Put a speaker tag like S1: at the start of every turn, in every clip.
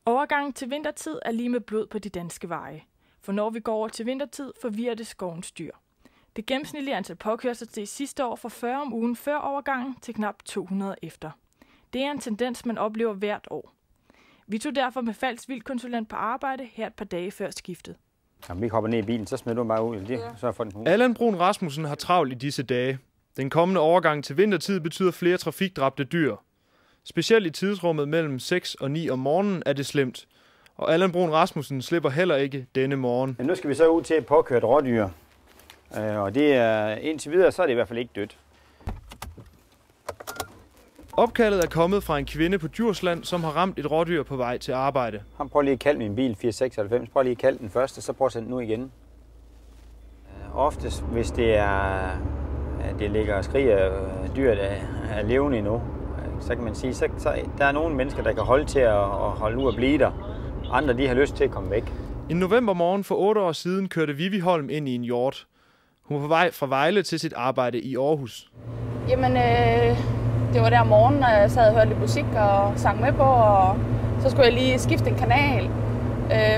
S1: Overgangen til vintertid er lige med blod på de danske veje. For når vi går over til vintertid, forvirrer det skovens dyr. Det gennemsnitlige antal påkørsler steg sidste år fra 40 om ugen før overgangen til knap 200 efter. Det er en tendens, man oplever hvert år. Vi tog derfor med Falcks vildkonsulent på arbejde her et par dage før skiftet.
S2: Jamen, vi hopper ned i bilen, så smider du bare ud. Så for den
S3: Allan Bruun Rasmussen har travlt i disse dage. Den kommende overgang til vintertid betyder flere trafikdræbte dyr. Specielt i tidsrummet mellem 6 og 9 om morgenen er det slemt. Og Allan Bruun Rasmussen slipper heller ikke denne morgen.
S2: Men nu skal vi så ud til et påkørt rådyr. Og det er, indtil videre, så er det i hvert fald ikke dødt.
S3: Opkaldet er kommet fra en kvinde på Djursland, som har ramt et rådyr på vej til arbejde.
S2: Han prøver lige at kalde min bil 496. Prøv lige at kalde den første, så prøv at sende den ud igen. Oftest, hvis det ligger og skriger, dyret er levende endnu, så kan man sige, så der er nogle mennesker, der kan holde til at holde ud og blive der. Andre, de har lyst til at komme væk.
S3: En novembermorgen for 8 år siden kørte Vivi Holm ind i en hjort. Hun var på vej fra Vejle til sit arbejde i Aarhus.
S4: Jamen, det var der om morgenen, når jeg sad og hørte lidt musik og sang med på, og så skulle jeg lige skifte en kanal.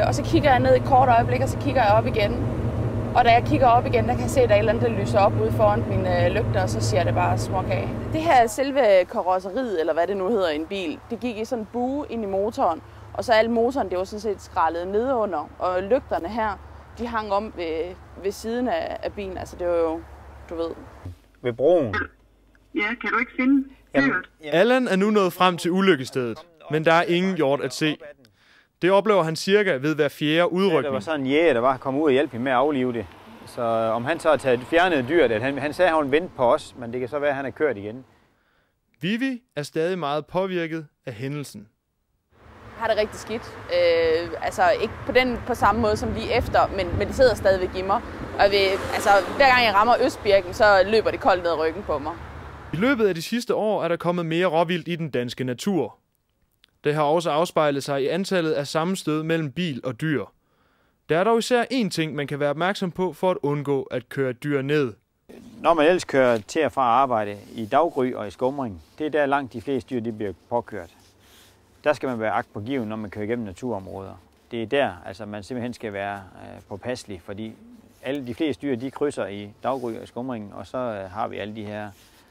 S4: Og så kigger jeg ned i et kort øjeblik, og så kigger jeg op igen. Og da jeg kigger op igen, der kan jeg se, at der er et eller andet, der lyser op ude foran mine lygter, og så siger det bare småkage. Det her selve karosseriet, eller hvad det nu hedder i en bil, det gik i sådan en bue ind i motoren, og så alle motoren, det var sådan set skrællet nedunder, og lygterne her, de hang om ved siden af bilen. Altså det var jo, du ved.
S2: Ved broen.
S5: Ja, kan du ikke finde dyret?
S3: Allan er nu nået frem til ulykkestedet, men der er ingen hjort at se. Det oplever han cirka ved hver fjerde udrykning.
S2: Der var sådan en jæger, der var kommet ud og hjælpe med at aflive det. Så om han så har taget fjernet dyret, han sagde, at han ville vente på os, men det kan så være, at han er kørt igen.
S3: Vivi er stadig meget påvirket af hændelsen.
S4: Jeg har det rigtig skidt. Altså ikke på samme måde som lige efter, men det sidder stadigvæk i mig. Og hver gang jeg rammer Østbirken, så løber det koldt ned ad ryggen på mig.
S3: I løbet af de sidste år er der kommet mere råvildt i den danske natur. Det har også afspejlet sig i antallet af sammenstød mellem bil og dyr. Der er dog især én ting, man kan være opmærksom på for at undgå at køre dyr ned.
S2: Når man ellers kører til og fra arbejde i daggry og i skumring, det er der langt de fleste dyr de bliver påkørt. Der skal man være agtpågiven, når man kører igennem naturområder. Det er der, altså man simpelthen skal være påpasselig, fordi alle de fleste dyr de krydser i daggry og i skumringen, og så har vi alle de her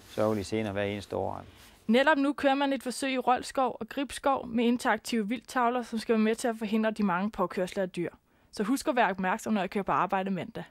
S2: sørgelige scener hver eneste år.
S1: Netop nu kører man et forsøg i Roldskov og Gribskov med interaktive vildtavler, som skal være med til at forhindre de mange påkørsler af dyr. Så husk at være opmærksom, når jeg kører på arbejde mandag.